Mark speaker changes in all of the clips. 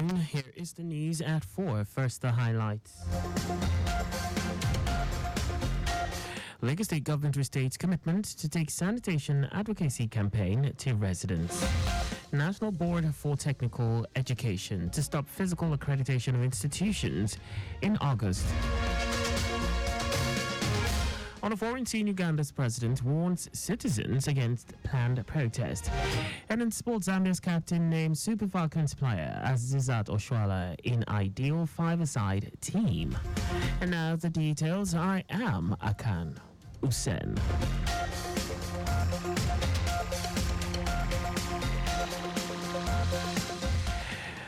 Speaker 1: afternoon. Here is the news at 4. First, the highlights. Lagos State Government restates commitment to take sanitation advocacy campaign to residents. National Board for Technical Education to stop physical accreditation of institutions in August. On a foreign scene, Uganda's president warns citizens against planned protest. And in sports, Zambia's captain named Super Falcons player Azizat Oshwala in ideal five-a-side team. And now the details. I am Akan Usen.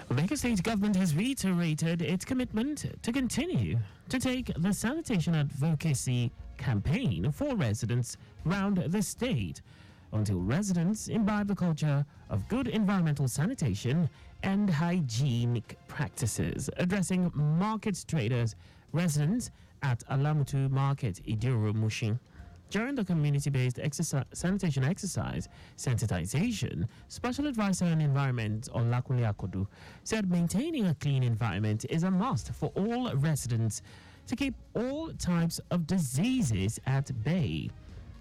Speaker 1: The Lagos State government has reiterated its commitment to continue to take the sanitation advocacy campaign for residents around the state until residents imbibe the culture of good environmental sanitation and hygienic practices. Addressing market traders, residents at Alamutu Market, Idiro Mushin, during the community-based sanitation exercise, sensitization, Special Advisor on Environment Olakunle Akodu said maintaining a clean environment is a must for all residents to keep all types of diseases at bay.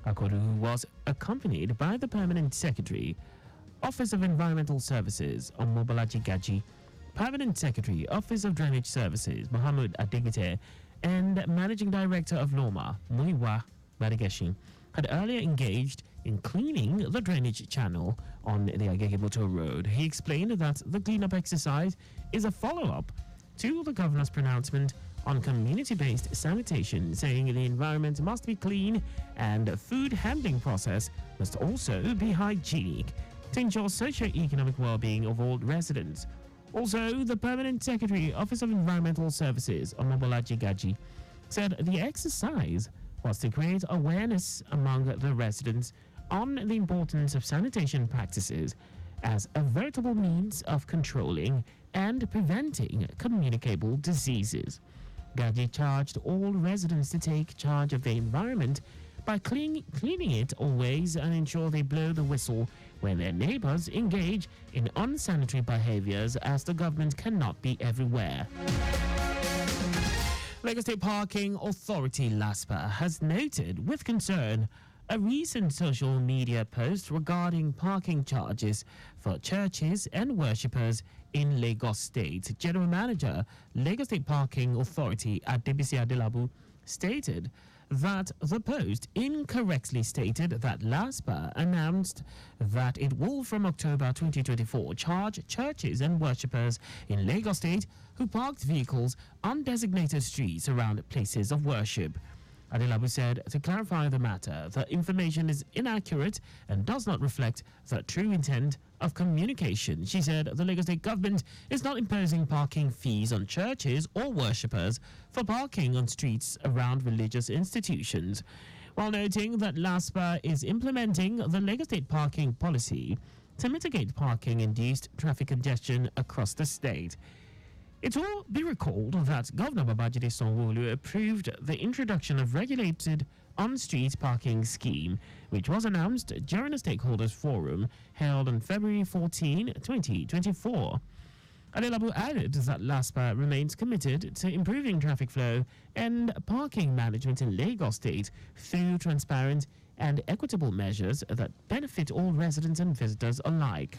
Speaker 1: Akodu was accompanied by the Permanent Secretary, Office of Environmental Services, Omobolaji Gaji, Permanent Secretary, Office of Drainage Services, Mohammed Adigite, and Managing Director of Loma, Muiwa Badigeshin, had earlier engaged in cleaning the drainage channel on the Agege-Motor Road. He explained that the cleanup exercise is a follow-up to the governor's pronouncement on community-based sanitation, saying the environment must be clean and the food handling process must also be hygienic to ensure socio-economic well-being of all residents. Also, the Permanent Secretary, Office of Environmental Services, Omobolaji Gaji, said the exercise was to create awareness among the residents on the importance of sanitation practices as a veritable means of controlling and preventing communicable diseases. Gaji charged all residents to take charge of their environment by cleaning it always and ensure they blow the whistle when their neighbors engage in unsanitary behaviors, as the government cannot be everywhere. Lagos State Parking Authority LASPA has noted with concern a recent social media post regarding parking charges for churches and worshippers in Lagos State. General Manager, Lagos State Parking Authority Adebisi Adelabu, stated that the post incorrectly stated that LASPA announced that it will from October 2024 charge churches and worshippers in Lagos State who parked vehicles on designated streets around places of worship. Adelabu said to clarify the matter, the information is inaccurate and does not reflect the true intent of communication. She said the Lagos State government is not imposing parking fees on churches or worshippers for parking on streets around religious institutions, while noting that LASPA is implementing the Lagos State parking policy to mitigate parking-induced traffic congestion across the state. It will be recalled that Governor Babajide Sanwo-Olu approved the introduction of regulated on-street parking scheme, which was announced during a stakeholders forum held on February 14, 2024. Adelabu added that LASPA remains committed to improving traffic flow and parking management in Lagos State through transparent and equitable measures that benefit all residents and visitors alike.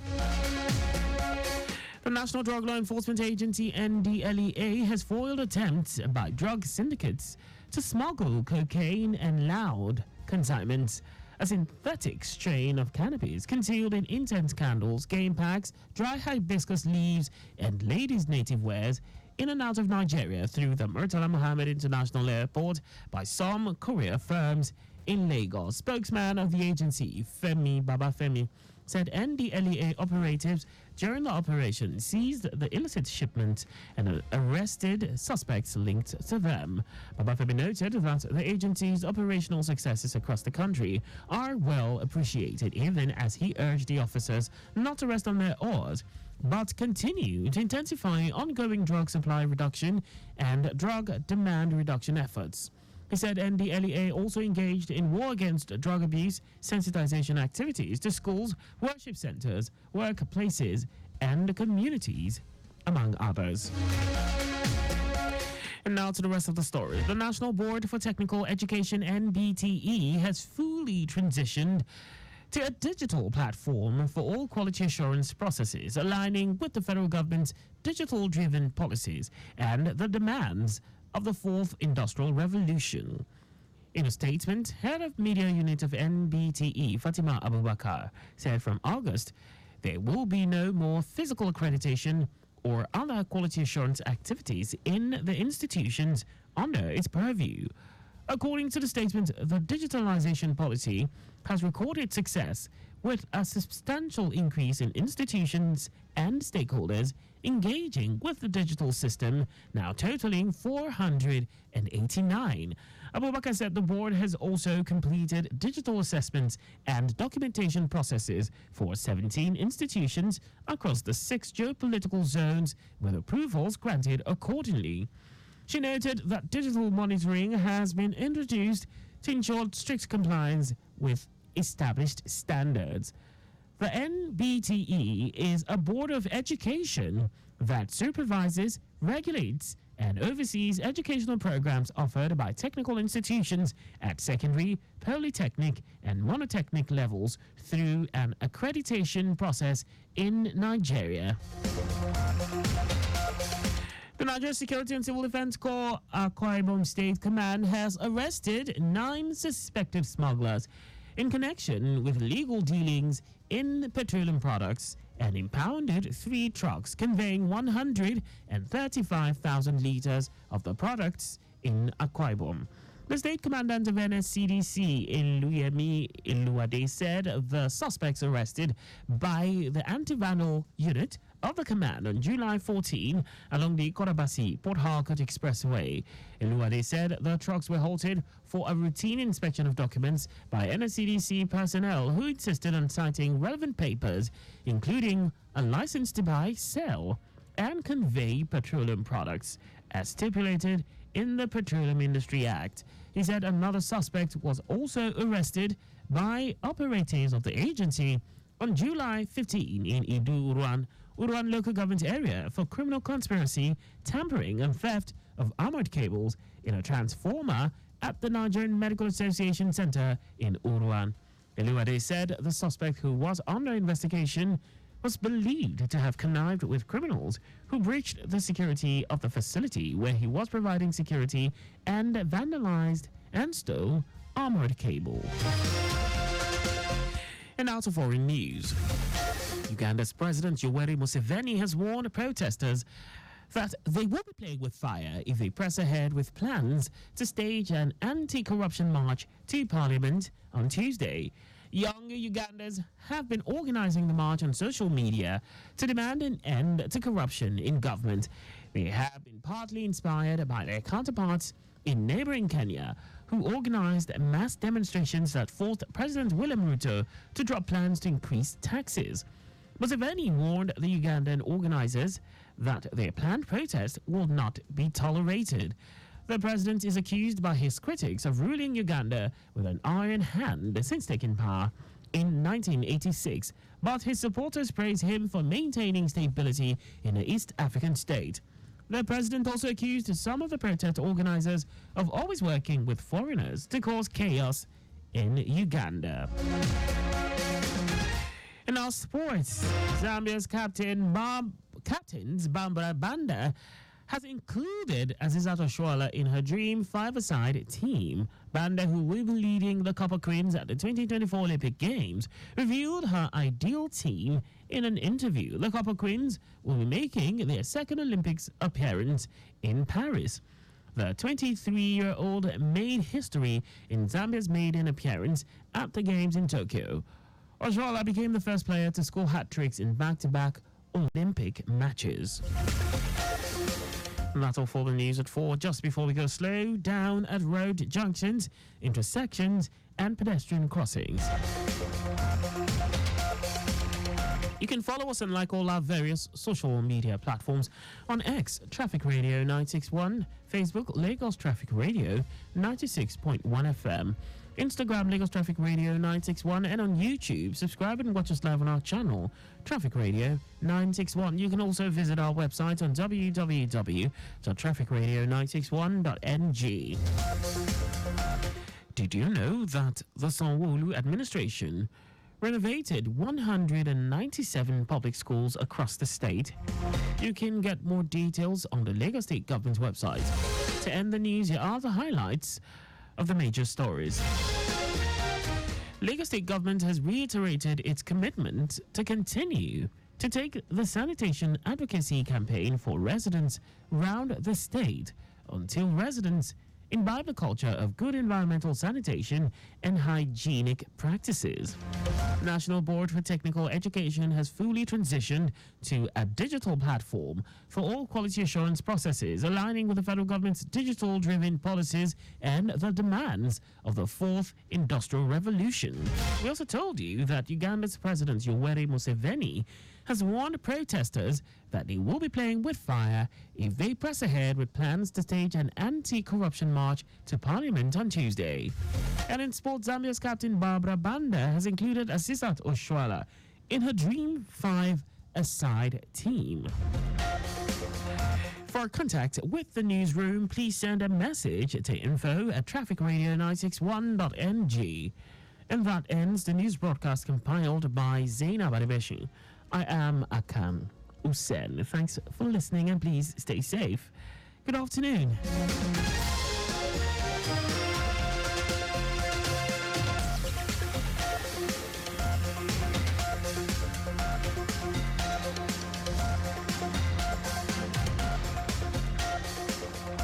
Speaker 1: The National Drug Law Enforcement Agency, NDLEA, has foiled attempts by drug syndicates to smuggle cocaine and loud consignments, a synthetic strain of cannabis concealed in incense candles, game packs, dry hibiscus leaves, and ladies' native wears in and out of Nigeria through the Murtala Mohammed International Airport by some courier firms in Lagos. Spokesman of the agency, Femi Babafemi, said NDLEA operatives during the operation seized the illicit shipment and arrested suspects linked to them. Babafemi noted that the agency's operational successes across the country are well appreciated, even as he urged the officers not to rest on their oars, but continue to intensify ongoing drug supply reduction and drug demand reduction efforts. He said NDLEA also engaged in war against drug abuse sensitization activities to schools, worship centers, workplaces, and communities among others. And now to the rest of the story. The National Board for Technical Education, NBTE, has fully transitioned to a digital platform for all quality assurance processes, aligning with the federal government's digital-driven policies and the demands of the fourth industrial revolution. In a statement, head of media unit of NBTE, Fatima Abubakar, said from August, there will be no more physical accreditation or other quality assurance activities in the institutions under its purview. According to the statement, the digitalization policy has recorded success with a substantial increase in institutions and stakeholders engaging with the digital system, now totaling 489. Abubakar said the board has also completed digital assessments and documentation processes for 17 institutions across the 6 geopolitical zones, with approvals granted accordingly. She noted that digital monitoring has been introduced to ensure strict compliance with established standards. The NBTE is a board of education that supervises, regulates, and oversees educational programs offered by technical institutions at secondary, polytechnic, and monotechnic levels through an accreditation process in Nigeria. The Nigeria Security and Civil Defense Corps, Akwa Ibom State Command, has arrested 9 suspected smugglers in connection with illegal dealings in petroleum products and impounded 3 trucks conveying 135,000 liters of the products in Akwa Ibom. The state commandant of NSCDC in Luyemi Iluade said the suspects arrested by the anti-vandal unit of the command on July 14 along the Korabasi-Port Harcourt Expressway. Iluade said the trucks were halted for a routine inspection of documents by NSCDC personnel who insisted on citing relevant papers, including a license to buy, sell, and convey petroleum products, as stipulated in the Petroleum Industry Act. He said another suspect was also arrested by operators of the agency on July 15 in Idu Uruan local government area for criminal conspiracy, tampering, and theft of armored cables in a transformer at the Nigerian Medical Association Center in Uruan. Eluade said the suspect, who was under investigation, was believed to have connived with criminals who breached the security of the facility where he was providing security and vandalized and stole armored cable. And now to foreign news. Uganda's President Yoweri Museveni has warned protesters that they will be playing with fire if they press ahead with plans to stage an anti-corruption march to Parliament on Tuesday. Young Ugandans have been organizing the march on social media to demand an end to corruption in government. They have been partly inspired by their counterparts in neighboring Kenya, who organized mass demonstrations that forced President William Ruto to drop plans to increase taxes. Museveni warned the Ugandan organizers that their planned protest will not be tolerated. The president is accused by his critics of ruling Uganda with an iron hand since taking power in 1986, but his supporters praise him for maintaining stability in the East African state. The president also accused some of the protest organizers of always working with foreigners to cause chaos in Uganda. In our sports, Zambia's captains Barbara Banda has included Azizato Shoala in her Dream 5-a-side team. Banda, who will be leading the Copper Queens at the 2024 Olympic Games, revealed her ideal team in an interview. The Copper Queens will be making their second Olympics appearance in Paris. The 23-year-old made history in Zambia's maiden appearance at the Games in Tokyo. Oshoala became the first player to score hat-tricks in back-to-back Olympic matches. And that's all for the news at 4. Just before we go, slow down at road junctions, intersections, and pedestrian crossings. You can follow us and like all our various social media platforms on X, Traffic Radio 961, Facebook, Lagos Traffic Radio 96.1 FM. Instagram, Lagos Traffic Radio 961, and on YouTube. Subscribe and watch us live on our channel, Traffic Radio 961. You can also visit our website on www.trafficradio961.ng. Did you know that the Sanwo-Olu administration renovated 197 public schools across the state? You can get more details on the Lagos State Government's website. To end the news, here are the highlights of the major stories. Lagos State Government has reiterated its commitment to continue to take the sanitation advocacy campaign for residents round the state until residents imbibe the culture of good environmental sanitation and hygienic practices. National Board for Technical Education has fully transitioned to a digital platform for all quality assurance processes, aligning with the federal government's digital-driven policies and the demands of the fourth industrial revolution. We also told you that Uganda's President Yoweri Museveni has warned protesters that they will be playing with fire if they press ahead with plans to stage an anti-corruption march to Parliament on Tuesday. And in sports, Zambia's captain Barbara Banda has included Asisat Oshwala in her Dream 5-a-side team. For contact with the newsroom, please send a message to info@trafficradio961.ng. And that ends the news broadcast compiled by Zainab Adebeshi. I am Akan Usen. Thanks for listening and please stay safe. Good afternoon.